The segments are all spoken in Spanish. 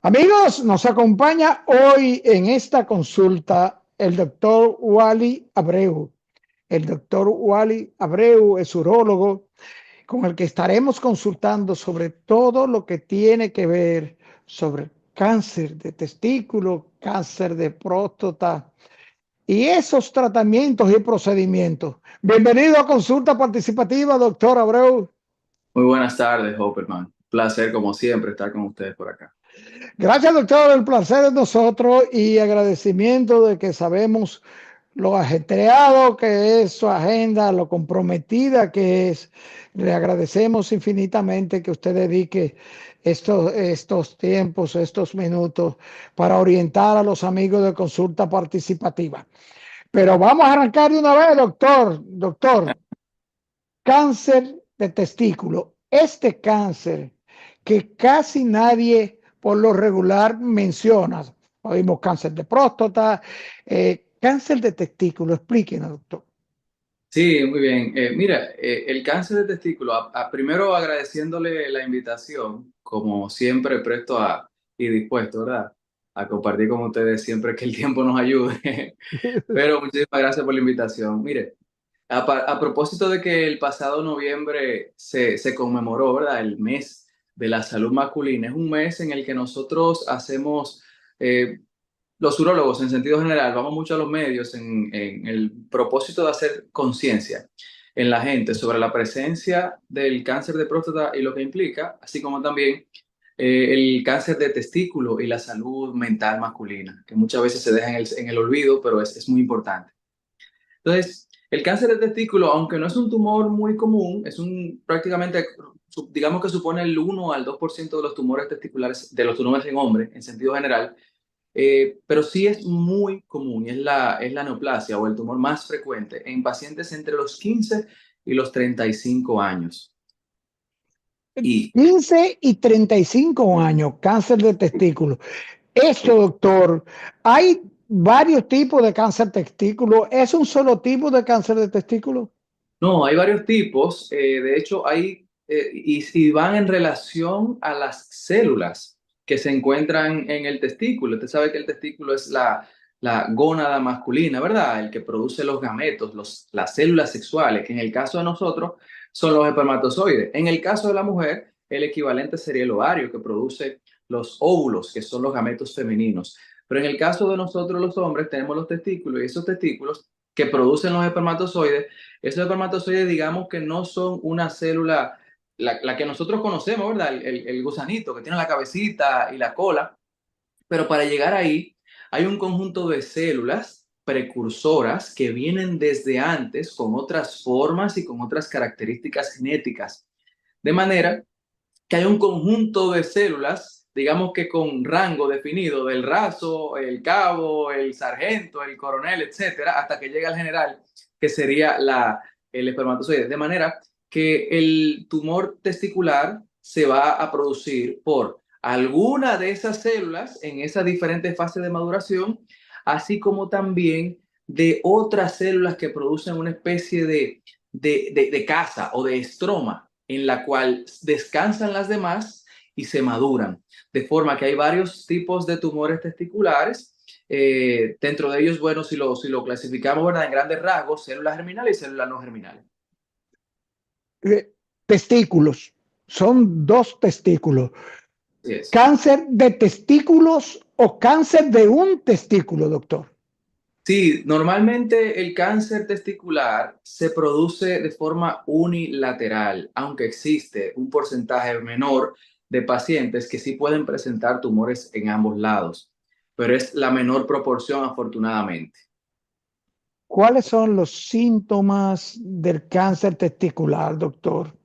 Amigos, nos acompaña hoy en esta consulta el doctor Wally Abreu. El doctor Wally Abreu es urólogo con el que estaremos consultando sobre todo lo que tiene que ver sobre cáncer de testículo, cáncer de próstata y esos tratamientos y procedimientos. Bienvenido a Consulta Participativa, doctor Abreu. Muy buenas tardes, Hopperman. Placer, como siempre, estar con ustedes por acá. Gracias, doctor. El placer es nosotros y agradecimiento de que sabemos lo ajetreado que es su agenda, lo comprometida que es. Le agradecemos infinitamente que usted dedique estos tiempos, estos minutos para orientar a los amigos de consulta participativa. Pero vamos a arrancar de una vez, doctor. Doctor, cáncer de testículo. Este cáncer que casi nadie por lo regular menciona. Oímos cáncer de próstata, cáncer de testículo. Explíquenos, doctor. Sí, muy bien. Mira, el cáncer de testículo, primero agradeciéndole la invitación, como siempre presto y dispuesto, ¿verdad? A compartir con ustedes siempre que el tiempo nos ayude. Pero muchísimas gracias por la invitación. Mire, a propósito de que el pasado noviembre se conmemoró, ¿verdad? El mes de la salud masculina. Es un mes en el que nosotros hacemos... los urólogos, en sentido general, vamos mucho a los medios en el propósito de hacer conciencia en la gente sobre la presencia del cáncer de próstata y lo que implica, así como también el cáncer de testículo y la salud mental masculina, que muchas veces se deja en el olvido, pero es muy importante. Entonces, el cáncer de testículo, aunque no es un tumor muy común, es un prácticamente, digamos que supone el 1 al 2% de los tumores testiculares, de los tumores en hombres, en sentido general, pero sí es muy común y es la neoplasia o el tumor más frecuente en pacientes entre los 15 y los 35 años. Y 15 y 35 años, cáncer de testículo. Esto, doctor, hay varios tipos de cáncer de testículo. ¿Es un solo tipo de cáncer de testículo? no, hay varios tipos, de hecho y van en relación a las células que se encuentran en el testículo. Usted sabe que el testículo es la gónada masculina, ¿verdad? El que produce los gametos, las células sexuales, que en el caso de nosotros son los espermatozoides. En el caso de la mujer, el equivalente sería el ovario, que produce los óvulos, que son los gametos femeninos. Pero en el caso de nosotros los hombres, tenemos los testículos y esos testículos que producen los espermatozoides. Esos espermatozoides, digamos que no son una célula, la que nosotros conocemos, ¿verdad? El gusanito que tiene la cabecita y la cola, pero para llegar ahí hay un conjunto de células precursoras que vienen desde antes con otras formas y con otras características genéticas. De manera que hay un conjunto de células, digamos que con rango definido, del raso, el cabo, el sargento, el coronel, etcétera, hasta que llega al general, que sería el espermatozoide. De manera que el tumor testicular se va a producir por alguna de esas células en esas diferentes fases de maduración, así como también de otras células que producen una especie de casa o de estroma en la cual descansan las demás y se maduran. De forma que hay varios tipos de tumores testiculares. Dentro de ellos, bueno, si lo clasificamos, ¿verdad? En grandes rasgos, células germinales y células no germinales. Eh, Testículos. Son dos testículos. Así es. ¿Cáncer de testículos o cáncer de un testículo, doctor? Sí, normalmente el cáncer testicular se produce de forma unilateral, aunque existe un porcentaje menor de pacientes que sí pueden presentar tumores en ambos lados, pero es la menor proporción afortunadamente. ¿Cuáles son los síntomas del cáncer testicular, doctor?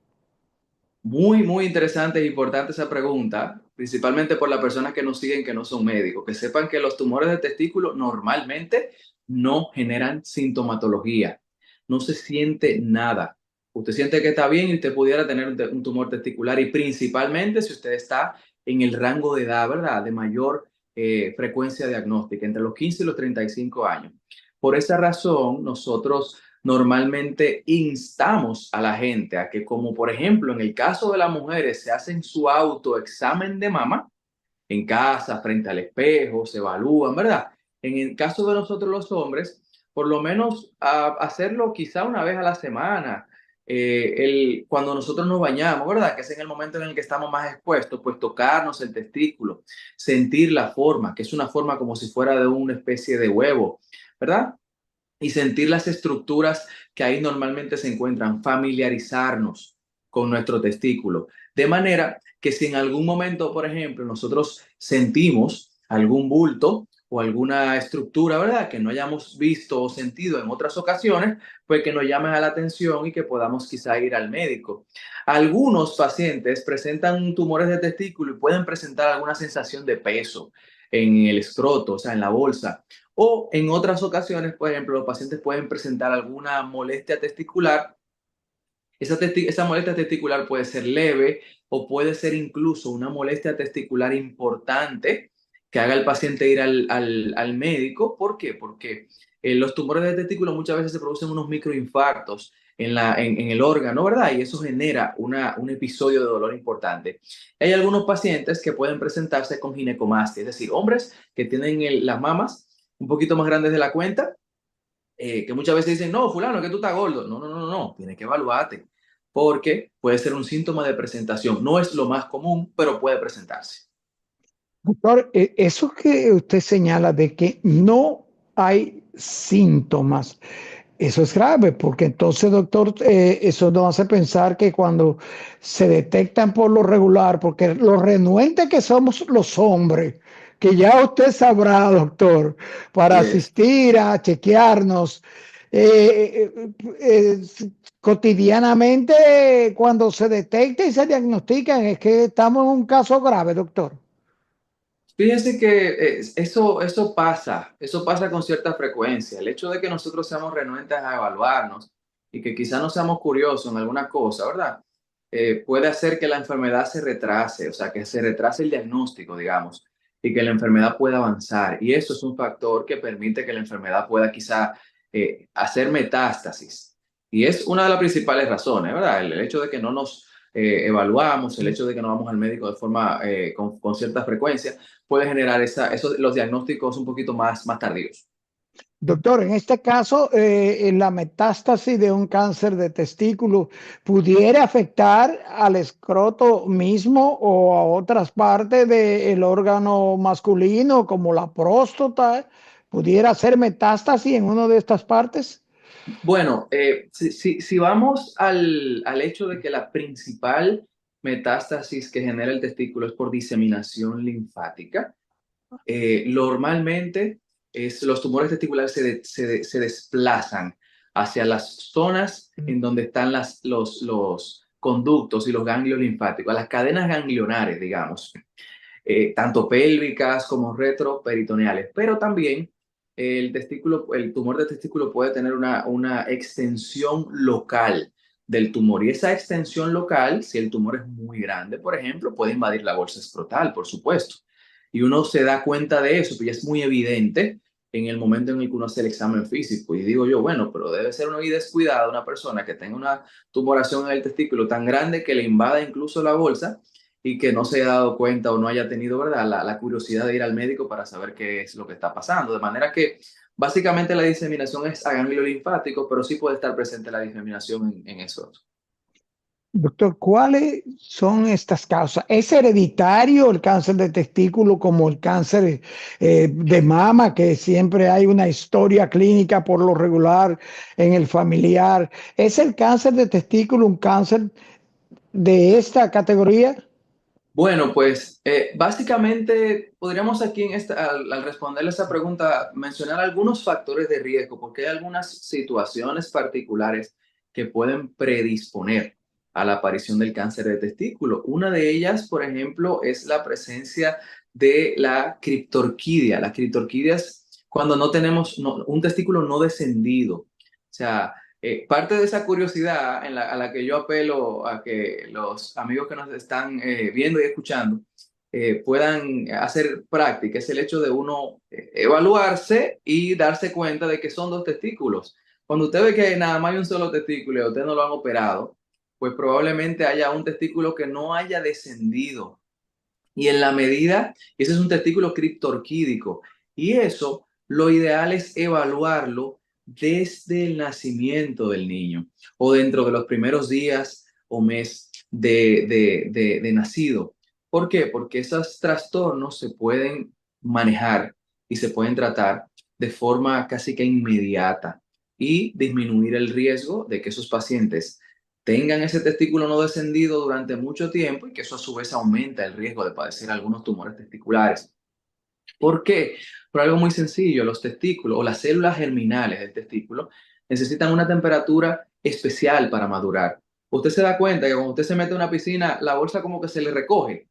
Muy, muy interesante e importante esa pregunta, principalmente por las personas que nos siguen que no son médicos, que sepan que los tumores de testículo normalmente no generan sintomatología, no se siente nada. Usted siente que está bien y usted pudiera tener un tumor testicular y principalmente si usted está en el rango de edad, ¿verdad? De mayor frecuencia diagnóstica, entre los 15 y los 35 años. Por esa razón, nosotros normalmente instamos a la gente a que, como por ejemplo en el caso de las mujeres, se hacen su autoexamen de mama, en casa, frente al espejo, se evalúan, ¿verdad? En el caso de nosotros los hombres, por lo menos hacerlo quizá una vez a la semana, cuando nosotros nos bañamos, ¿verdad? Que es en el momento en el que estamos más expuestos, pues tocarnos el testículo, sentir la forma, que es una forma como si fuera de una especie de huevo, ¿verdad? Y sentir las estructuras que ahí normalmente se encuentran, familiarizarnos con nuestro testículo. De manera que si en algún momento, por ejemplo, nosotros sentimos algún bulto o alguna estructura, ¿verdad? Que no hayamos visto o sentido en otras ocasiones, pues que nos llamen a la atención y que podamos quizá ir al médico. Algunos pacientes presentan tumores de testículo y pueden presentar alguna sensación de peso en el escroto, o sea, en la bolsa. O en otras ocasiones, por ejemplo, los pacientes pueden presentar alguna molestia testicular. Esa molestia testicular puede ser leve o puede ser incluso una molestia testicular importante que haga al paciente ir al médico. ¿Por qué? Porque los tumores de testículo muchas veces se producen unos microinfartos en el órgano, ¿verdad? Y eso genera un episodio de dolor importante. Hay algunos pacientes que pueden presentarse con ginecomastia, es decir, hombres que tienen las mamas un poquito más grandes de la cuenta, que muchas veces dicen, no, fulano, que tú estás gordo. No, no, no, no, no, tienes que evaluarte, porque puede ser un síntoma de presentación. No es lo más común, pero puede presentarse. Doctor, eso que usted señala de que no hay síntomas, eso es grave, porque entonces, doctor, eso nos hace pensar que cuando se detectan por lo regular, porque lo renuentes que somos los hombres, que ya usted sabrá, doctor, para Yes. asistir a chequearnos eh, eh, eh, cotidianamente, cuando se detecta y se diagnostican, es que estamos en un caso grave, doctor. Fíjense que eso pasa con cierta frecuencia. El hecho de que nosotros seamos renuentes a evaluarnos y que quizá no seamos curiosos en alguna cosa, ¿verdad? Puede hacer que la enfermedad se retrase, o sea, que se retrase el diagnóstico, digamos, y que la enfermedad pueda avanzar. Y eso es un factor que permite que la enfermedad pueda quizá hacer metástasis. Y es una de las principales razones, ¿verdad? El hecho de que no nos evaluamos, el hecho de que no vamos al médico de forma con cierta frecuencia puede generar los diagnósticos un poquito más tardíos. Doctor, en este caso, en la metástasis de un cáncer de testículo pudiera afectar al escroto mismo o a otras partes del órgano masculino, como la próstata. ¿Pudiera ser metástasis en una de estas partes? Bueno, si vamos al hecho de que la principal metástasis que genera el testículo es por diseminación linfática, normalmente los tumores testiculares se desplazan hacia las zonas en donde están los conductos y los ganglios linfáticos, a las cadenas ganglionares, digamos, tanto pélvicas como retroperitoneales, pero también el tumor de testículo puede tener una extensión local del tumor. Y esa extensión local, si el tumor es muy grande, por ejemplo, puede invadir la bolsa escrotal, por supuesto. Y uno se da cuenta de eso, que ya es muy evidente en el momento en el que uno hace el examen físico. Y digo yo, bueno, pero debe ser muy descuidada una persona que tenga una tumoración en el testículo tan grande que le invada incluso la bolsa y que no se haya dado cuenta o no haya tenido, ¿verdad?, la curiosidad de ir al médico para saber qué es lo que está pasando. De manera que básicamente la diseminación es a ganglio linfático, pero sí puede estar presente la diseminación en esos. Doctor, ¿cuáles son estas causas? ¿Es hereditario el cáncer de testículo como el cáncer de mama, que siempre hay una historia clínica por lo regular en el familiar? ¿Es el cáncer de testículo un cáncer de esta categoría? Bueno, pues básicamente podríamos aquí al responderle esa pregunta mencionar algunos factores de riesgo, porque hay algunas situaciones particulares que pueden predisponer a la aparición del cáncer de testículo. Una de ellas, por ejemplo, es la presencia de la criptorquidia. La criptorquidia es cuando no tenemos un testículo no descendido. O sea, parte de esa curiosidad a la que yo apelo a que los amigos que nos están viendo y escuchando puedan hacer práctica es el hecho de uno evaluarse y darse cuenta de que son dos testículos. Cuando usted ve que nada más hay un solo testículo y a usted no lo han operado, pues probablemente haya un testículo que no haya descendido Y en la medida, ese es un testículo criptorquídico, y eso lo ideal es evaluarlo desde el nacimiento del niño o dentro de los primeros días o mes de nacido. ¿Por qué? Porque esos trastornos se pueden manejar y se pueden tratar de forma casi que inmediata y disminuir el riesgo de que esos pacientes tengan ese testículo no descendido durante mucho tiempo y que eso a su vez aumenta el riesgo de padecer algunos tumores testiculares. ¿Por qué? Por algo muy sencillo, los testículos o las células germinales del testículo necesitan una temperatura especial para madurar. Usted se da cuenta que cuando usted se mete en una piscina, la bolsa como que se le recoge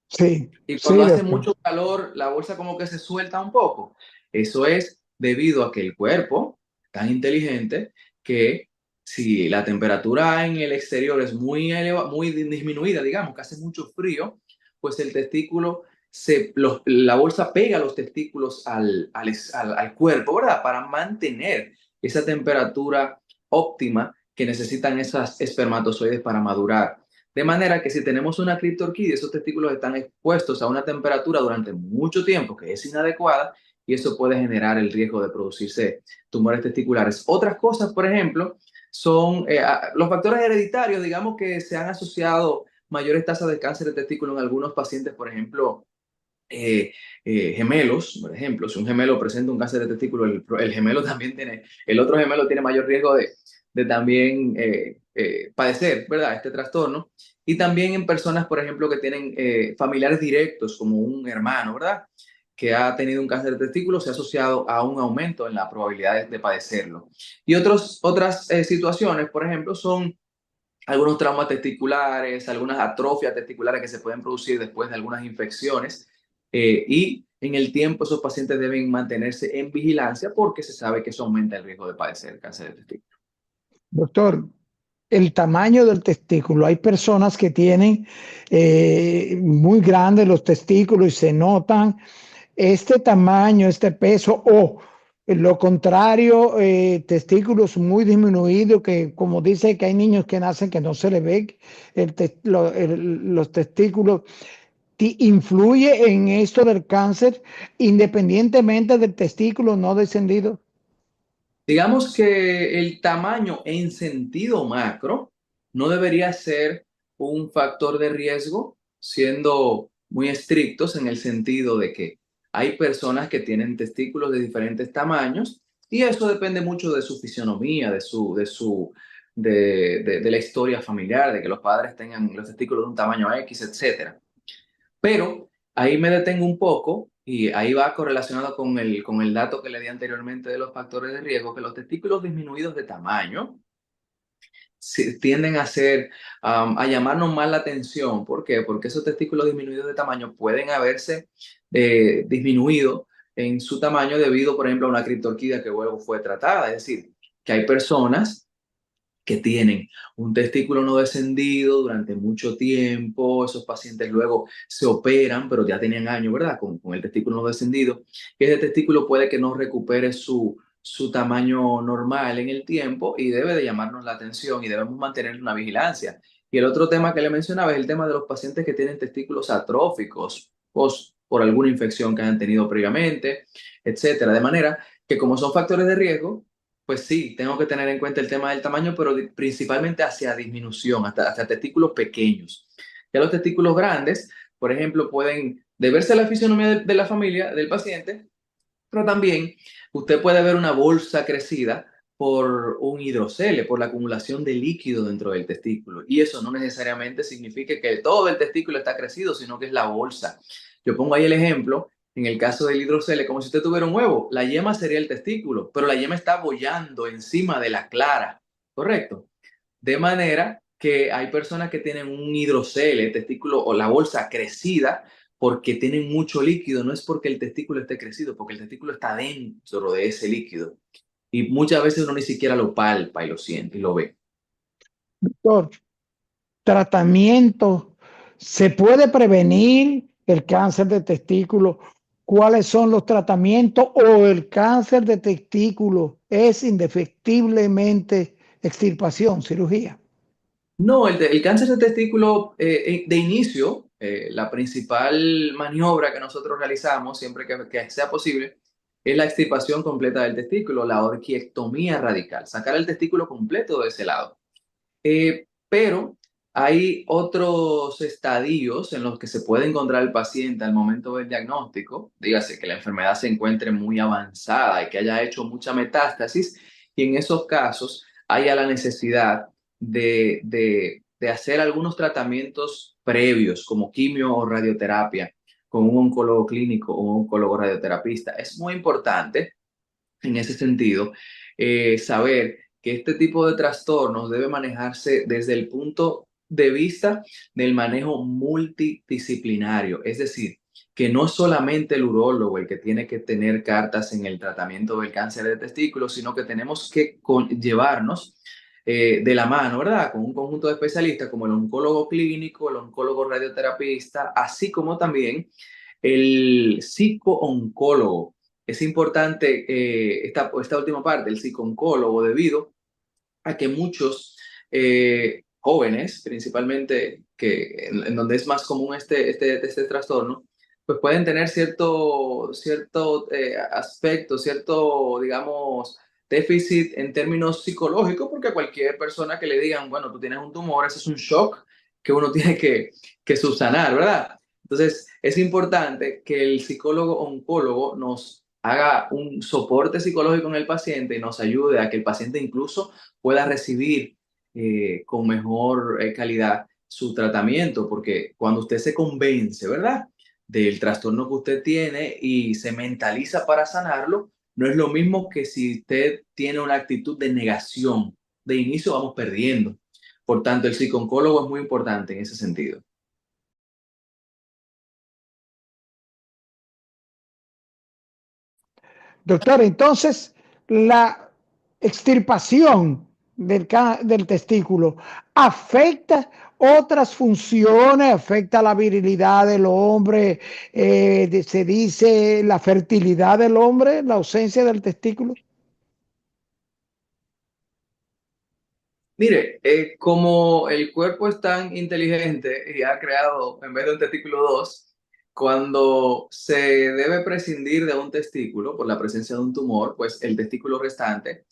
Sí, y cuando sí, hace doctor. mucho calor, la bolsa como que se suelta un poco. Eso es debido a que el cuerpo es tan inteligente que si la temperatura en el exterior es muy muy disminuida, digamos, que hace mucho frío, pues el testículo, la bolsa pega los testículos al cuerpo, ¿verdad? Para mantener esa temperatura óptima que necesitan esas espermatozoides para madurar. De manera que si tenemos una criptorquidia, esos testículos están expuestos a una temperatura durante mucho tiempo que es inadecuada y eso puede generar el riesgo de producirse tumores testiculares. Otras cosas, por ejemplo, son los factores hereditarios, digamos que se han asociado mayores tasas de cáncer de testículo en algunos pacientes, por ejemplo, gemelos, por ejemplo, si un gemelo presenta un cáncer de testículo, el gemelo también tiene, el otro gemelo tiene mayor riesgo de también padecer, ¿verdad? Este trastorno. Y también en personas, por ejemplo, que tienen familiares directos, como un hermano, ¿verdad? Que ha tenido un cáncer de testículo, se ha asociado a un aumento en la probabilidad de padecerlo. Y otras situaciones, por ejemplo, son algunos traumas testiculares, algunas atrofias testiculares que se pueden producir después de algunas infecciones. Y en el tiempo esos pacientes deben mantenerse en vigilancia porque se sabe que eso aumenta el riesgo de padecer cáncer de testículo. Doctor, el tamaño del testículo. Hay personas que tienen muy grandes los testículos y se notan este tamaño, este peso, o lo contrario, testículos muy disminuidos, que como dice que hay niños que nacen que no se le ve los testículos. ¿Influye en esto del cáncer independientemente del testículo no descendido? Digamos que el tamaño en sentido macro no debería ser un factor de riesgo, siendo muy estrictos en el sentido de que hay personas que tienen testículos de diferentes tamaños y eso depende mucho de su fisionomía, de la historia familiar, de que los padres tengan los testículos de un tamaño X, etcétera. Pero ahí me detengo un poco y ahí va correlacionado con el dato que le di anteriormente de los factores de riesgo, que los testículos disminuidos de tamaño tienden a ser, a llamarnos más la atención. ¿Por qué? Porque esos testículos disminuidos de tamaño pueden haberse disminuido en su tamaño debido, por ejemplo, a una criptorquidia que luego fue tratada. Es decir, que hay personas que tienen un testículo no descendido durante mucho tiempo, esos pacientes luego se operan, pero ya tenían años, ¿verdad? Con el testículo no descendido, que ese testículo puede que no recupere su tamaño normal en el tiempo y debe de llamarnos la atención y debemos mantener una vigilancia. Y el otro tema que le mencionaba es el tema de los pacientes que tienen testículos atróficos por alguna infección que hayan tenido previamente, etcétera. De manera que como son factores de riesgo, pues sí, tengo que tener en cuenta el tema del tamaño, pero principalmente hacia disminución, hasta testículos pequeños. Ya los testículos grandes, por ejemplo, pueden deberse a la fisionomía de la familia, del paciente, pero también usted puede ver una bolsa crecida por un hidrocele, por la acumulación de líquido dentro del testículo. Y eso no necesariamente significa que todo el testículo está crecido, sino que es la bolsa. Yo pongo ahí el ejemplo, en el caso del hidrocele, como si usted tuviera un huevo. La yema sería el testículo, pero la yema está bollando encima de la clara, ¿correcto? De manera que hay personas que tienen un hidrocele, el testículo o la bolsa crecida porque tienen mucho líquido, no es porque el testículo esté crecido, porque el testículo está dentro de ese líquido. Y muchas veces uno ni siquiera lo palpa y lo siente y lo ve. Doctor, tratamiento. ¿Se puede prevenir el cáncer de testículo? ¿Cuáles son los tratamientos? ¿O el cáncer de testículo es indefectiblemente extirpación, cirugía? No, el cáncer de testículo de inicio la principal maniobra que nosotros realizamos, siempre que sea posible, es la extirpación completa del testículo, la orquiectomía radical, sacar el testículo completo de ese lado. Pero hay otros estadios en los que se puede encontrar el paciente al momento del diagnóstico, dígase que la enfermedad se encuentre muy avanzada y que haya hecho mucha metástasis, y en esos casos haya la necesidad de hacer algunos tratamientos previos, como quimio o radioterapia, con un oncólogo clínico o un oncólogo radioterapista. Es muy importante en ese sentido, saber que este tipo de trastornos debe manejarse desde el punto de vista del manejo multidisciplinario, es decir, que no solamente el urólogo el que tiene que tener cartas en el tratamiento del cáncer de testículos, sino que tenemos que llevarnos de la mano, ¿verdad? Con un conjunto de especialistas como el oncólogo clínico, el oncólogo radioterapista, así como también el psico-oncólogo. Es importante esta última parte, el psico-oncólogo, debido a que muchos jóvenes, principalmente en donde es más común este trastorno, pues pueden tener cierto aspecto, cierto, digamos, déficit en términos psicológicos, porque a cualquier persona que le digan, bueno, tú tienes un tumor, ese es un shock que uno tiene que subsanar, ¿verdad? Entonces, es importante que el psicólogo oncólogo nos haga un soporte psicológico en el paciente y nos ayude a que el paciente incluso pueda recibir con mejor calidad su tratamiento, porque cuando usted se convence, ¿verdad?, del trastorno que usted tiene y se mentaliza para sanarlo, no es lo mismo que si usted tiene una actitud de negación. De inicio vamos perdiendo. Por tanto, el psicooncólogo es muy importante en ese sentido. Doctor, entonces la extirpación del testículo afecta otras funciones, afecta la virilidad del hombre, se dice la fertilidad del hombre, la ausencia del testículo. Mire, como el cuerpo es tan inteligente y ha creado, en vez de un testículo, dos, cuando se debe prescindir de un testículo por la presencia de un tumor, pues el testículo restante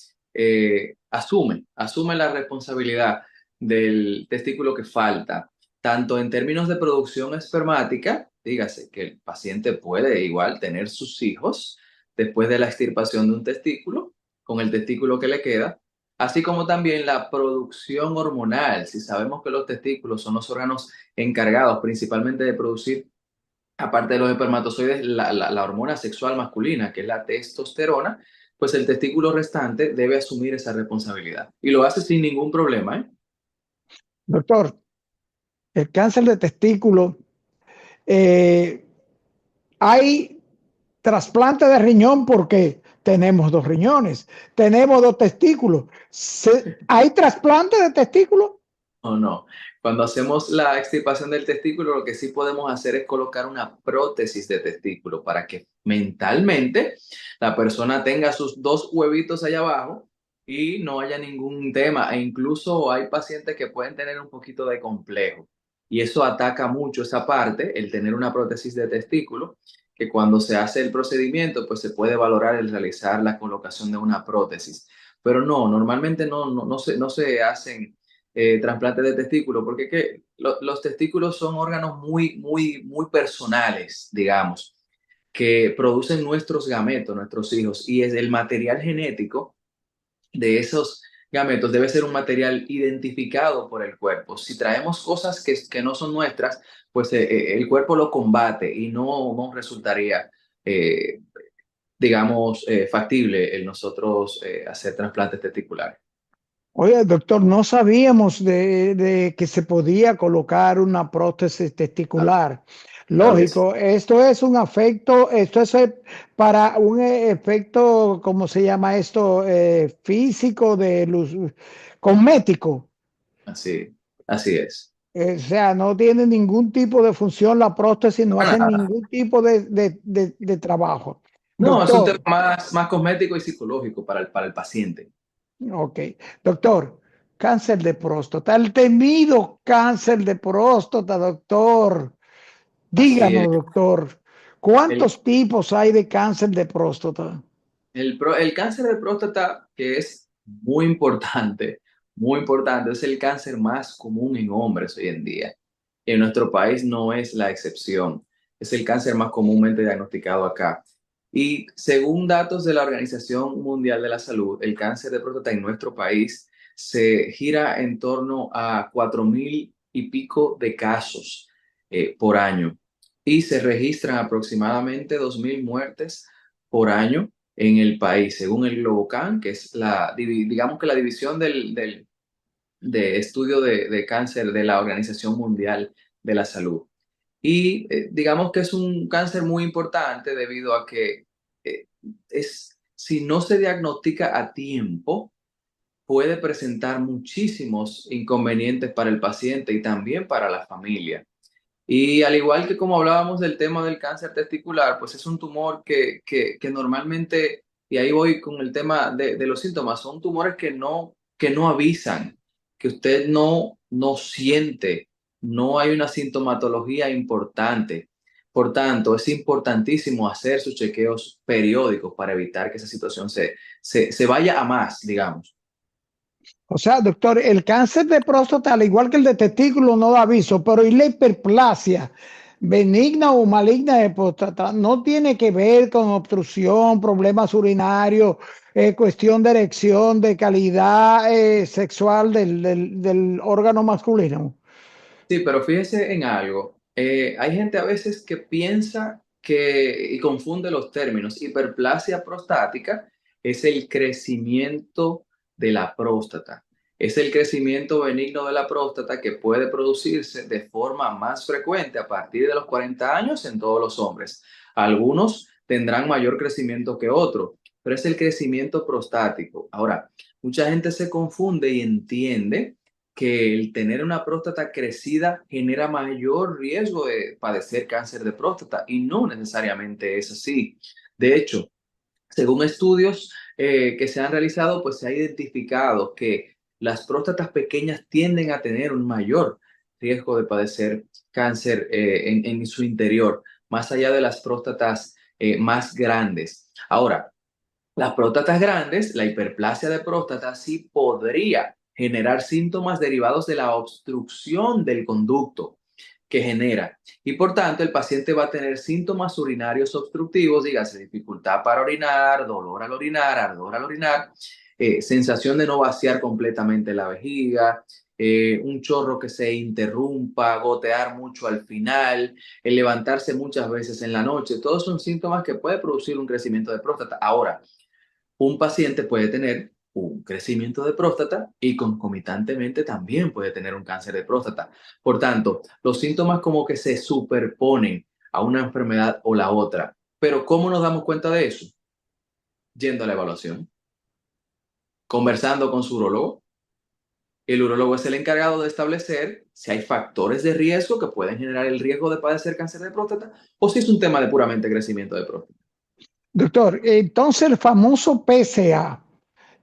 asume la responsabilidad del testículo que falta, tanto en términos de producción espermática, dígase que el paciente puede igual tener sus hijos después de la extirpación de un testículo, con el testículo que le queda, así como también la producción hormonal. Si sabemos que los testículos son los órganos encargados principalmente de producir, aparte de los espermatozoides, la hormona sexual masculina, que es la testosterona, pues el testículo restante debe asumir esa responsabilidad. Y lo hace sin ningún problema, ¿eh? Doctor, el cáncer de testículo, eh, hay trasplante de riñón porque tenemos dos riñones, tenemos dos testículos. ¿Hay trasplante de testículos? ¿O no? Cuando hacemos la extirpación del testículo, lo que sí podemos hacer es colocar una prótesis de testículo para que mentalmente la persona tenga sus dos huevitos allá abajo y no haya ningún tema. E incluso hay pacientes que pueden tener un poquito de complejo y eso ataca mucho esa parte, el tener una prótesis de testículo, que cuando se hace el procedimiento, pues se puede valorar el realizar la colocación de una prótesis. Pero no, normalmente no se hacen trasplante de testículo, porque es que los testículos son órganos muy personales, digamos, que producen nuestros gametos, nuestros hijos, y es el material genético de esos gametos debe ser un material identificado por el cuerpo. Si traemos cosas que no son nuestras, pues el cuerpo lo combate y no resultaría, eh, digamos, factible el nosotros hacer trasplantes testiculares. Oye, doctor, no sabíamos de que se podía colocar una prótesis Claro, testicular. claro que sí. Lógico, esto es un afecto, esto es para un efecto, ¿cómo se llama esto? Físico, de luz, cosmético. Así es. O sea, no tiene ningún tipo de función la prótesis, no Para hace nada. ningún tipo de trabajo. No, es un tema Doctor, más cosmético y psicológico para el paciente. ok, doctor, cáncer de próstata, el temido cáncer de próstata, doctor. Así Díganos, es. doctor, El, ¿cuántos tipos hay de cáncer de próstata? el cáncer de próstata, que es muy importante, es el cáncer más común en hombres hoy en día. En nuestro país no es la excepción. Es el cáncer más comúnmente diagnosticado acá. Y según datos de la Organización Mundial de la Salud, el cáncer de próstata en nuestro país se gira en torno a 4.000 y pico de casos por año. Y se registran aproximadamente 2.000 muertes por año en el país, según el Globocan, que es digamos que la división de estudio de cáncer de la Organización Mundial de la Salud. Y digamos que es un cáncer muy importante debido a que eh, si no se diagnostica a tiempo, puede presentar muchísimos inconvenientes para el paciente y también para la familia. Y al igual que como hablábamos del tema del cáncer testicular, pues es un tumor que normalmente, y ahí voy con el tema de los síntomas, son tumores que no avisan, que usted no siente, no hay una sintomatología importante. Por tanto, es importantísimo hacer sus chequeos periódicos para evitar que esa situación se vaya a más, digamos. O sea, doctor, el cáncer de próstata, al igual que el de testículo, no da aviso, pero ¿y la hiperplasia benigna o maligna de próstata? No tiene que ver con obstrucción, problemas urinarios, cuestión de erección, de calidad sexual del órgano masculino. Sí, pero fíjese en algo. Hay gente a veces que piensa y confunde los términos. Hiperplasia prostática es el crecimiento de la próstata. Es el crecimiento benigno de la próstata que puede producirse de forma más frecuente a partir de los 40 años en todos los hombres. Algunos tendrán mayor crecimiento que otros, pero es el crecimiento prostático. Ahora, mucha gente se confunde y entiende que el tener una próstata crecida genera mayor riesgo de padecer cáncer de próstata y no necesariamente es así. De hecho, según estudios que se han realizado, pues se ha identificado que las próstatas pequeñas tienden a tener un mayor riesgo de padecer cáncer en su interior, más allá de las próstatas más grandes. Ahora, las próstatas grandes, la hiperplasia de próstata, sí podría generar síntomas derivados de la obstrucción del conducto que genera. Y por tanto, el paciente va a tener síntomas urinarios obstructivos, dígase dificultad para orinar, dolor al orinar, ardor al orinar, sensación de no vaciar completamente la vejiga, un chorro que se interrumpa, gotear mucho al final, el levantarse muchas veces en la noche. Todos son síntomas que puede producir un crecimiento de próstata. Ahora, un paciente puede tener un crecimiento de próstata y concomitantemente también puede tener un cáncer de próstata. Por tanto, los síntomas como que se superponen a una enfermedad o la otra. Pero ¿cómo nos damos cuenta de eso? Yendo a la evaluación, conversando con su urólogo. El urólogo es el encargado de establecer si hay factores de riesgo que pueden generar el riesgo de padecer cáncer de próstata o si es un tema de puramente crecimiento de próstata. Doctor, entonces el famoso PSA,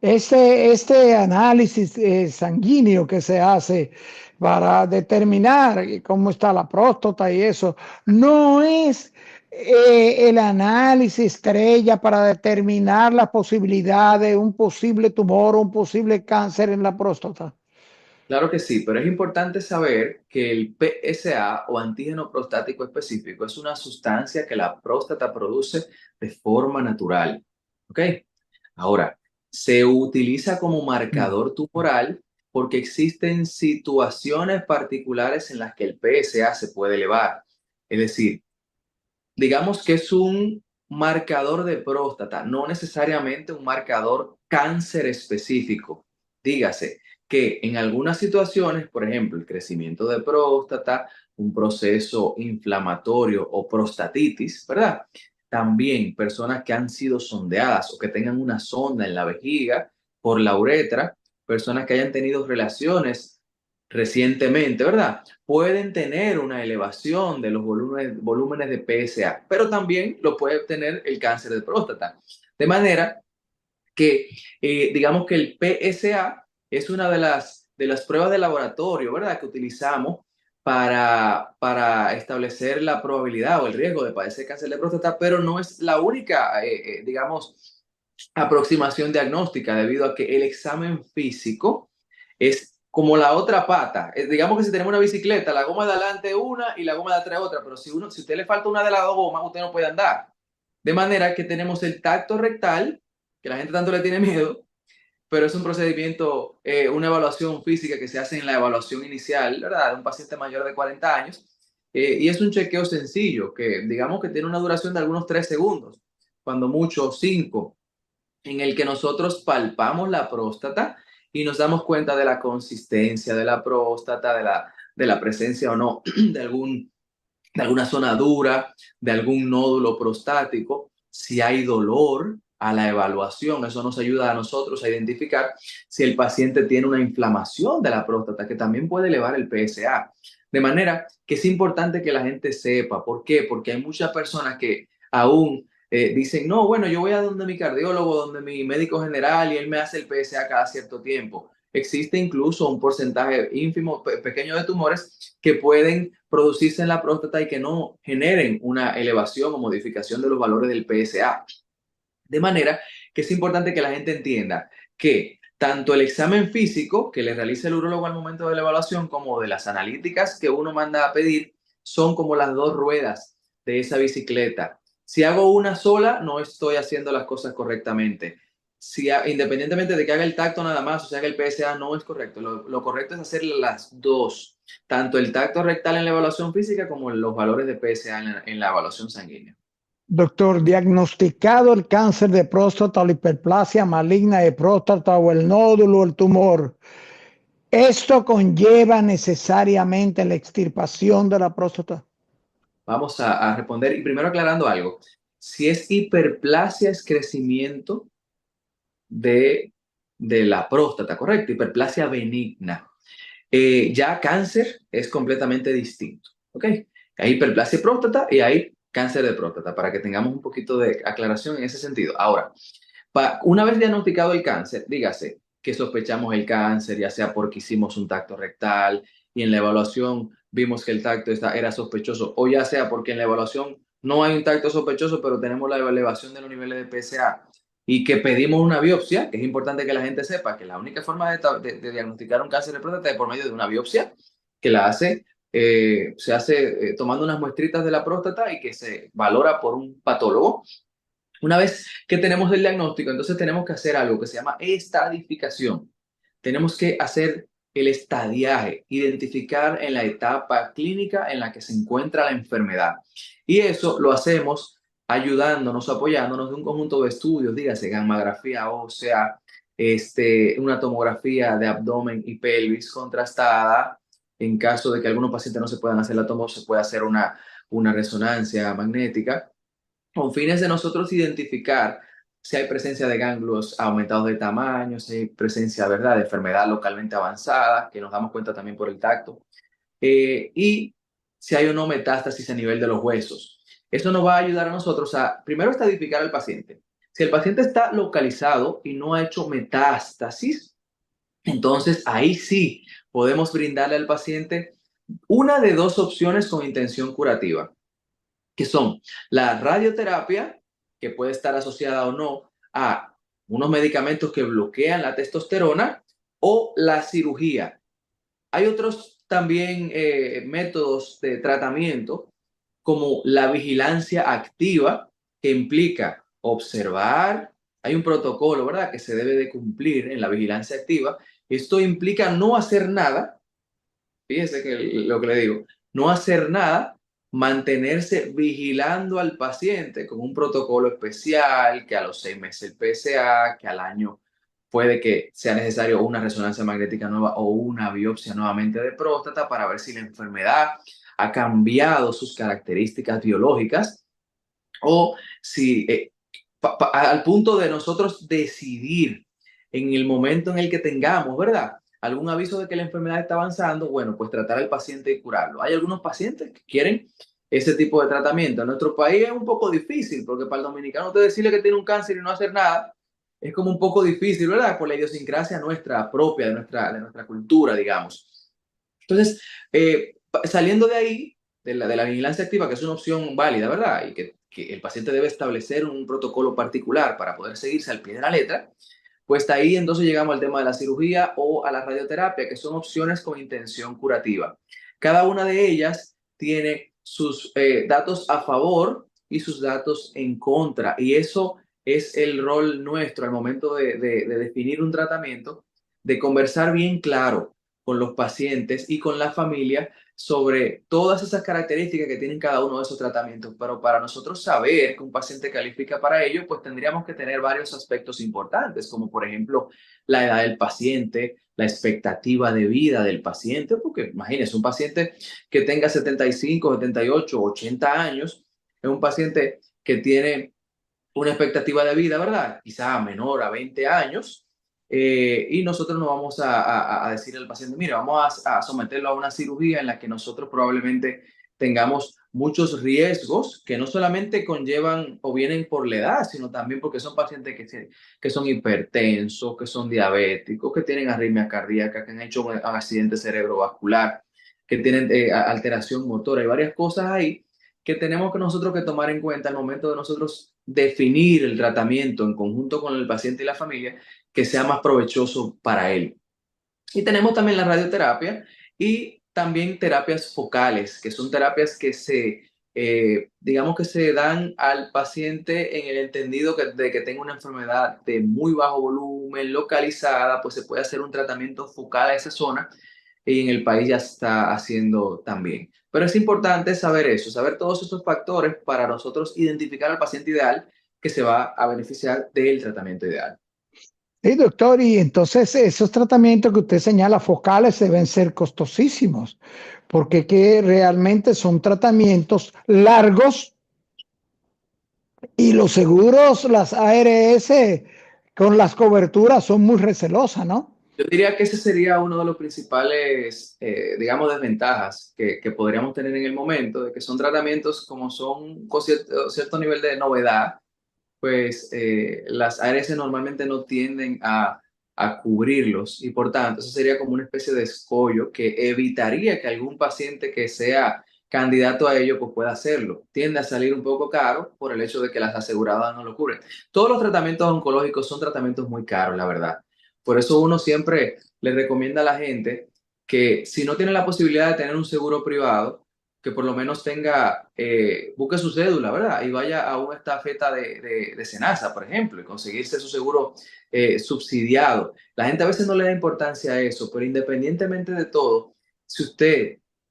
este análisis sanguíneo que se hace para determinar cómo está la próstata y eso, no es el análisis estrella para determinar la posibilidad de un posible tumor o un posible cáncer en la próstata. Claro que sí, pero es importante saber que el PSA o antígeno prostático específico es una sustancia que la próstata produce de forma natural. ¿Ok? Ahora, se utiliza como Mm. marcador tumoral porque existen situaciones particulares en las que el PSA se puede elevar. Es decir, digamos que es un marcador de próstata, no necesariamente un marcador cáncer específico. Dígase que en algunas situaciones, por ejemplo, el crecimiento de próstata, un proceso inflamatorio o prostatitis, ¿verdad? También personas que han sido sondeadas o que tengan una sonda en la vejiga por la uretra, personas que hayan tenido relaciones recientemente, ¿verdad? Pueden tener una elevación de los volúmenes de PSA, pero también lo puede tener el cáncer de próstata. De manera que, digamos que el PSA es una de las pruebas de laboratorio, ¿verdad? Que utilizamos para establecer la probabilidad o el riesgo de padecer cáncer de próstata, pero no es la única, digamos, aproximación diagnóstica, debido a que el examen físico es como la otra pata. Digamos que si tenemos una bicicleta, la goma de adelante es una y la goma de atrás otra, pero si a usted le falta una de las dos gomas, usted no puede andar. De manera que tenemos el tacto rectal, que la gente tanto le tiene miedo, pero es un procedimiento, una evaluación física que se hace en la evaluación inicial, ¿verdad? De un paciente mayor de 40 años. Y es un chequeo sencillo, que digamos que tiene una duración de algunos 3 segundos, cuando mucho 5, en el que nosotros palpamos la próstata y nos damos cuenta de la consistencia de la próstata, de la presencia o no de alguna zona dura, de algún nódulo prostático, si hay dolor a la evaluación. Eso nos ayuda a nosotros a identificar si el paciente tiene una inflamación de la próstata, que también puede elevar el PSA. De manera que es importante que la gente sepa. ¿Por qué? Porque hay muchas personas que aún dicen, no, bueno, yo voy a donde mi cardiólogo, donde mi médico general, y él me hace el PSA cada cierto tiempo. Existe incluso un porcentaje ínfimo, pequeño de tumores que pueden producirse en la próstata y que no generen una elevación o modificación de los valores del PSA. De manera que es importante que la gente entienda que tanto el examen físico que le realiza el urólogo al momento de la evaluación, como de las analíticas que uno manda a pedir, son como las dos ruedas de esa bicicleta. Si hago una sola, no estoy haciendo las cosas correctamente. Independientemente de que haga el tacto nada más o se haga el PSA, no es correcto. Lo correcto es hacer las dos, tanto el tacto rectal en la evaluación física como los valores de PSA en la evaluación sanguínea. Doctor, diagnosticado el cáncer de próstata o la hiperplasia maligna de próstata o el nódulo o el tumor, ¿esto conlleva necesariamente la extirpación de la próstata? Vamos a responder y primero aclarando algo. Si es hiperplasia, es crecimiento de, de la próstata, ¿correcto? Hiperplasia benigna. Ya cáncer es completamente distinto, ¿ok? Hay hiperplasia de próstata y hay cáncer de próstata, para que tengamos un poquito de aclaración en ese sentido. Ahora, una vez diagnosticado el cáncer, dígase que sospechamos el cáncer, ya sea porque hicimos un tacto rectal y en la evaluación vimos que el tacto era sospechoso, o ya sea porque en la evaluación no hay un tacto sospechoso, pero tenemos la elevación de los niveles de PSA y que pedimos una biopsia, que es importante que la gente sepa que la única forma de diagnosticar un cáncer de próstata es por medio de una biopsia, que se hace tomando unas muestritas de la próstata y que se valora por un patólogo. Una vez que tenemos el diagnóstico, entonces tenemos que hacer algo que se llama estadificación. Tenemos que hacer el estadiaje, identificar en la etapa clínica en la que se encuentra la enfermedad. Y eso lo hacemos ayudándonos, apoyándonos de un conjunto de estudios, dígase gammagrafía ósea, una tomografía de abdomen y pelvis contrastada. En caso de que algunos pacientes no se puedan hacer la tomo, se puede hacer una resonancia magnética con fines de nosotros identificar si hay presencia de ganglios aumentados de tamaño, si hay presencia, ¿verdad?, de enfermedad localmente avanzada, que nos damos cuenta también por el tacto, y si hay o no metástasis a nivel de los huesos. Eso nos va a ayudar a nosotros a, primero, estadificar al paciente. Si el paciente está localizado y no ha hecho metástasis, entonces ahí sí podemos brindarle al paciente una de dos opciones con intención curativa, que son la radioterapia, que puede estar asociada o no a unos medicamentos que bloquean la testosterona, o la cirugía. Hay otros también métodos de tratamiento, como la vigilancia activa, que implica observar. Hay un protocolo, ¿verdad?, que se debe de cumplir en la vigilancia activa. Esto implica no hacer nada. Fíjese que lo que le digo, no hacer nada, mantenerse vigilando al paciente con un protocolo especial, que a los 6 meses el PSA, que al año puede que sea necesario una resonancia magnética nueva o una biopsia nuevamente de próstata, para ver si la enfermedad ha cambiado sus características biológicas, o si al punto de nosotros decidir en el momento en el que tengamos, ¿verdad?, algún aviso de que la enfermedad está avanzando, bueno, pues tratar al paciente y curarlo. Hay algunos pacientes que quieren ese tipo de tratamiento. En nuestro país es un poco difícil, porque para el dominicano usted decirle que tiene un cáncer y no hacer nada es como un poco difícil, ¿verdad?, por la idiosincrasia nuestra propia, de nuestra cultura, digamos. Entonces, Saliendo de ahí, de la vigilancia activa, que es una opción válida, ¿verdad? Y que el paciente debe establecer un protocolo particular para poder seguirse al pie de la letra, pues de ahí entonces llegamos al tema de la cirugía o a la radioterapia, que son opciones con intención curativa. Cada una de ellas tiene sus datos a favor y sus datos en contra. Y eso es el rol nuestro al momento de definir un tratamiento, de conversar bien claro con los pacientes y con la familia sobre todas esas características que tienen cada uno de esos tratamientos. Pero para nosotros saber que un paciente califica para ello, pues tendríamos que tener varios aspectos importantes, como por ejemplo la edad del paciente, la expectativa de vida del paciente, porque imagínense, un paciente que tenga 75, 78, 80 años, es un paciente que tiene una expectativa de vida, ¿verdad? Quizá menor a 20 años, y nosotros no vamos a decirle al paciente, mira, vamos a someterlo a una cirugía en la que nosotros probablemente tengamos muchos riesgos que no solamente conllevan o vienen por la edad, sino también porque son pacientes que son hipertensos, que son diabéticos, que tienen arritmia cardíaca, que han hecho un accidente cerebrovascular, que tienen alteración motora. Hay varias cosas ahí que tenemos que nosotros que tomar en cuenta al momento de nosotros definir el tratamiento en conjunto con el paciente y la familia que sea más provechoso para él. Y tenemos también la radioterapia y también terapias focales, que son terapias que digamos que se dan al paciente en el entendido de que tenga una enfermedad de muy bajo volumen, localizada, pues se puede hacer un tratamiento focal a esa zona y en el país ya está haciendo también. Pero es importante saber eso, saber todos estos factores para nosotros identificar al paciente ideal que se va a beneficiar del tratamiento ideal. Sí, doctor, y entonces esos tratamientos que usted señala focales deben ser costosísimos, porque que realmente son tratamientos largos y los seguros, las ARS con las coberturas son muy recelosas, ¿no? Yo diría que ese sería uno de los principales, digamos, desventajas que podríamos tener en el momento, de que son tratamientos como son con cierto nivel de novedad, pues las ARS normalmente no tienden a cubrirlos y por tanto eso sería como una especie de escollo que evitaría que algún paciente que sea candidato a ello pues pueda hacerlo. Tiende a salir un poco caro por el hecho de que las aseguradoras no lo cubren. Todos los tratamientos oncológicos son tratamientos muy caros, la verdad. Por eso uno siempre le recomienda a la gente que si no tiene la posibilidad de tener un seguro privado, que por lo menos busque su cédula, ¿verdad? Y vaya a una estafeta de Senasa, por ejemplo, y conseguirse su seguro subsidiado. La gente a veces no le da importancia a eso, pero independientemente de todo, si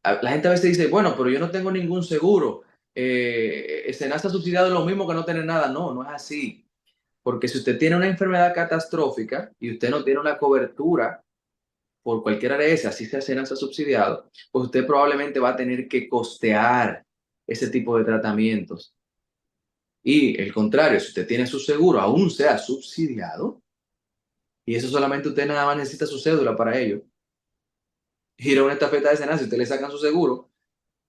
la gente a veces dice, bueno, pero yo no tengo ningún seguro, Senasa subsidiado es lo mismo que no tener nada. No, no es así. Porque si usted tiene una enfermedad catastrófica y usted no tiene una cobertura por cualquier ARS, así sea Senasa subsidiado, pues usted probablemente va a tener que costear ese tipo de tratamientos. Y el contrario, si usted tiene su seguro, aún sea subsidiado, y eso solamente usted nada más necesita su cédula para ello, ir a una estafeta de Senasa, usted le sacan su seguro,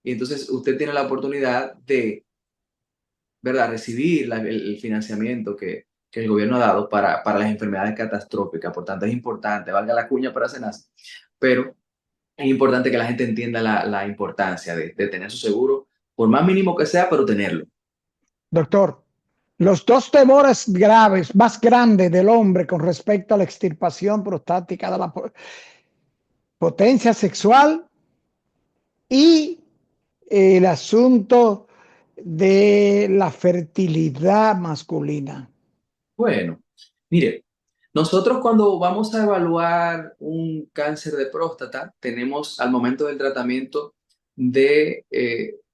y entonces usted tiene la oportunidad de, ¿verdad?, recibir el financiamiento que el gobierno ha dado para las enfermedades catastróficas. Por tanto, es importante, valga la cuña para Senasa, pero es importante que la gente entienda la importancia de tener su seguro, por más mínimo que sea, pero tenerlo. Doctor, los dos temores graves más grandes del hombre con respecto a la extirpación prostática de la potencia sexual y el asunto de la fertilidad masculina. Bueno, mire, nosotros cuando vamos a evaluar un cáncer de próstata, tenemos al momento del tratamiento de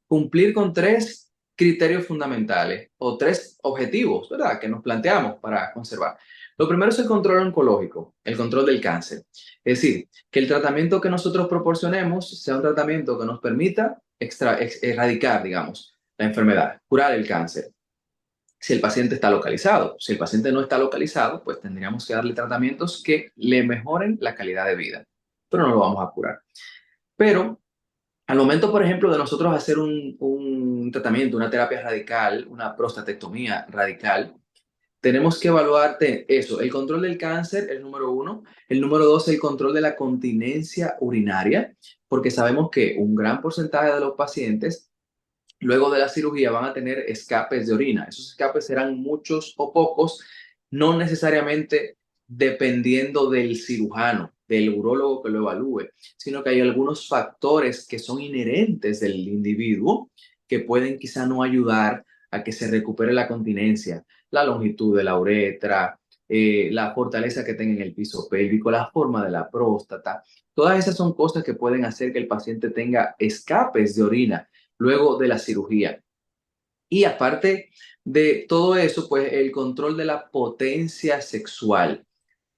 cumplir con tres criterios fundamentales o tres objetivos, ¿verdad?, que nos planteamos para conservar. Lo primero es el control oncológico, el control del cáncer. Es decir, que el tratamiento que nosotros proporcionemos sea un tratamiento que nos permita erradicar, digamos, la enfermedad, curar el cáncer si el paciente está localizado. Si el paciente no está localizado, pues tendríamos que darle tratamientos que le mejoren la calidad de vida, pero no lo vamos a curar. Pero al momento, por ejemplo, de nosotros hacer un tratamiento, una terapia radical, una prostatectomía radical, tenemos que evaluarte eso, el control del cáncer, el número uno. El número dos, el control de la continencia urinaria, porque sabemos que un gran porcentaje de los pacientes luego de la cirugía van a tener escapes de orina. Esos escapes serán muchos o pocos, no necesariamente dependiendo del cirujano, del urólogo que lo evalúe, sino que hay algunos factores que son inherentes del individuo que pueden quizá no ayudar a que se recupere la continencia, la longitud de la uretra, la fortaleza que tenga en el piso pélvico, la forma de la próstata. Todas esas son cosas que pueden hacer que el paciente tenga escapes de orina luego de la cirugía. Y aparte de todo eso, pues el control de la potencia sexual.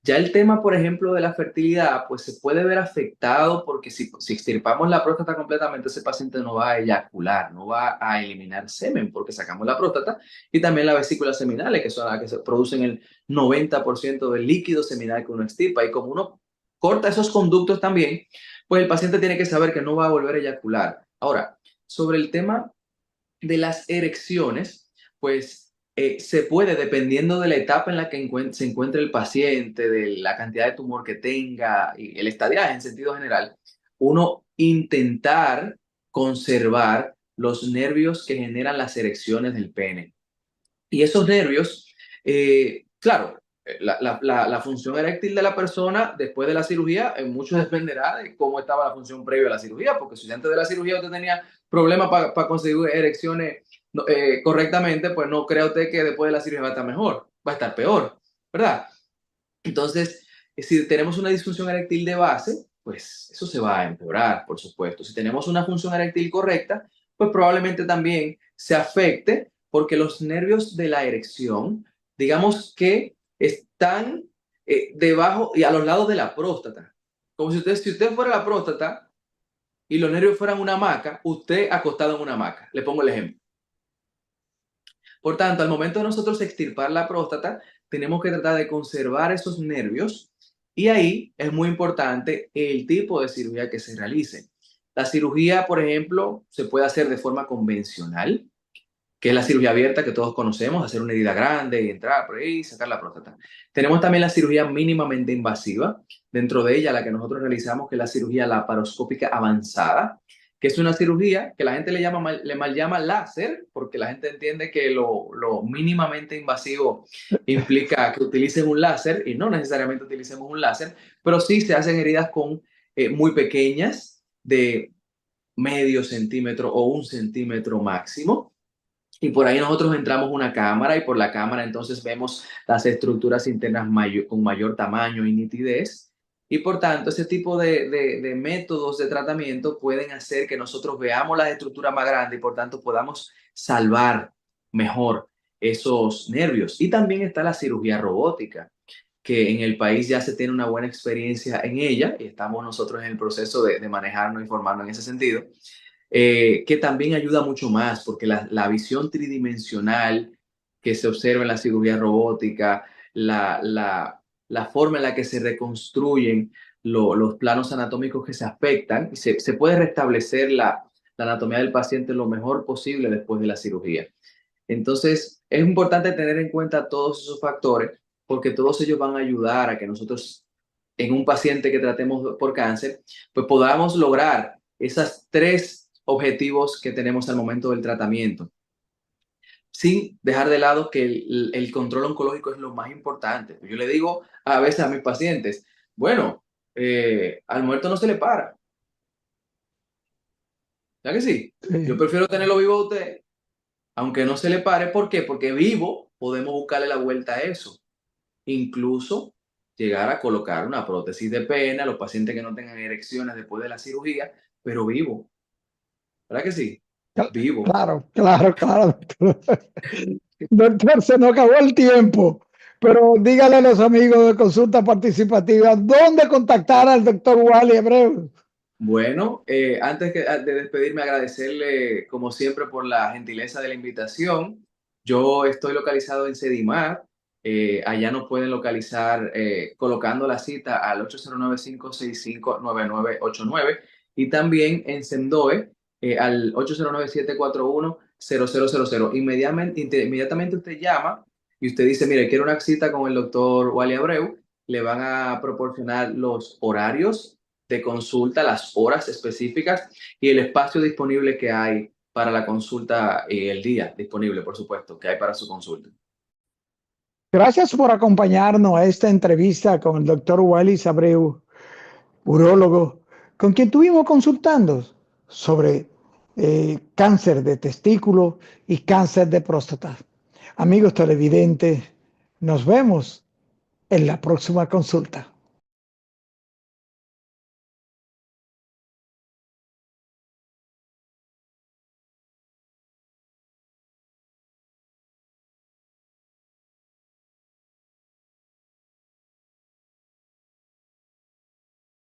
Ya el tema, por ejemplo, de la fertilidad, pues se puede ver afectado porque si extirpamos la próstata completamente, ese paciente no va a eyacular, no va a eliminar semen porque sacamos la próstata y también las vesículas seminales, que son las que se producen el 90% del líquido seminal que uno extirpa. Y como uno corta esos conductos también, pues el paciente tiene que saber que no va a volver a eyacular. Ahora, sobre el tema de las erecciones, pues se puede, dependiendo de la etapa en la que se encuentre el paciente, de la cantidad de tumor que tenga y el estadiaje en sentido general, uno intentar conservar los nervios que generan las erecciones del pene. Y esos nervios, claro, la función eréctil de la persona después de la cirugía, mucho dependerá de cómo estaba la función previa a la cirugía, porque si antes de la cirugía usted tenía problemas para conseguir erecciones correctamente, pues no crea usted que después de la cirugía va a estar mejor, va a estar peor, ¿verdad? Entonces, si tenemos una disfunción eréctil de base, pues eso se va a empeorar, por supuesto. Si tenemos una función eréctil correcta, pues probablemente también se afecte porque los nervios de la erección, digamos que están debajo y a los lados de la próstata. Como si usted fuera la próstata y los nervios fueran una hamaca, usted acostado en una hamaca. Le pongo el ejemplo. Por tanto, al momento de nosotros extirpar la próstata, tenemos que tratar de conservar esos nervios y ahí es muy importante el tipo de cirugía que se realice. La cirugía, por ejemplo, se puede hacer de forma convencional, que es la cirugía abierta que todos conocemos, hacer una herida grande y entrar por ahí y sacar la próstata. Tenemos también la cirugía mínimamente invasiva, dentro de ella la que nosotros realizamos, que es la cirugía laparoscópica avanzada, que es una cirugía que la gente le mal llama láser, porque la gente entiende que lo mínimamente invasivo implica que utilicen un láser y no necesariamente utilicemos un láser, pero sí se hacen heridas con muy pequeñas, de medio centímetro o 1 centímetro máximo, y por ahí nosotros entramos una cámara y por la cámara entonces vemos las estructuras internas con mayor tamaño y nitidez. Y por tanto, ese tipo de métodos de tratamiento pueden hacer que nosotros veamos las estructuras más grandes y por tanto podamos salvar mejor esos nervios. Y también está la cirugía robótica, que en el país ya se tiene una buena experiencia en ella y estamos nosotros en el proceso de manejarnos y formarnos en ese sentido, que también ayuda mucho más porque la visión tridimensional que se observa en la cirugía robótica, la forma en la que se reconstruyen los planos anatómicos que se afectan y se puede restablecer la anatomía del paciente lo mejor posible después de la cirugía. Entonces, es importante tener en cuenta todos esos factores porque todos ellos van a ayudar a que nosotros, en un paciente que tratemos por cáncer, pues podamos lograr esas tres objetivos que tenemos al momento del tratamiento, sin dejar de lado que el control oncológico es lo más importante. Yo le digo a veces a mis pacientes, bueno, al muerto no se le para, ¿ya que sí? Yo Sí. prefiero tenerlo vivo a usted, aunque no se le pare. ¿Por qué? Porque vivo podemos buscarle la vuelta a eso. Incluso llegar a colocar una prótesis de pene a los pacientes que no tengan erecciones después de la cirugía, pero vivo. ¿Verdad que sí? Vivo. Claro, claro, claro, doctor. Doctor, se nos acabó el tiempo, pero dígale a los amigos de Consulta Participativa dónde contactar al doctor Wally Abreu. Bueno, antes de despedirme, agradecerle como siempre por la gentileza de la invitación. Yo estoy localizado en Sedimar. Allá nos pueden localizar colocando la cita al 809-565-9989 y también en Sendoe al 809-741-0000. Inmediatamente usted llama y usted dice, mire, quiero una cita con el doctor Wally Abreu. Le van a proporcionar los horarios de consulta, las horas específicas y el espacio disponible que hay para la consulta y el día disponible, por supuesto, que hay para su consulta. Gracias por acompañarnos a esta entrevista con el doctor Wallis Abreu, urólogo, con quien estuvimos consultando sobre cáncer de testículo y cáncer de próstata. Amigos televidentes, nos vemos en la próxima consulta.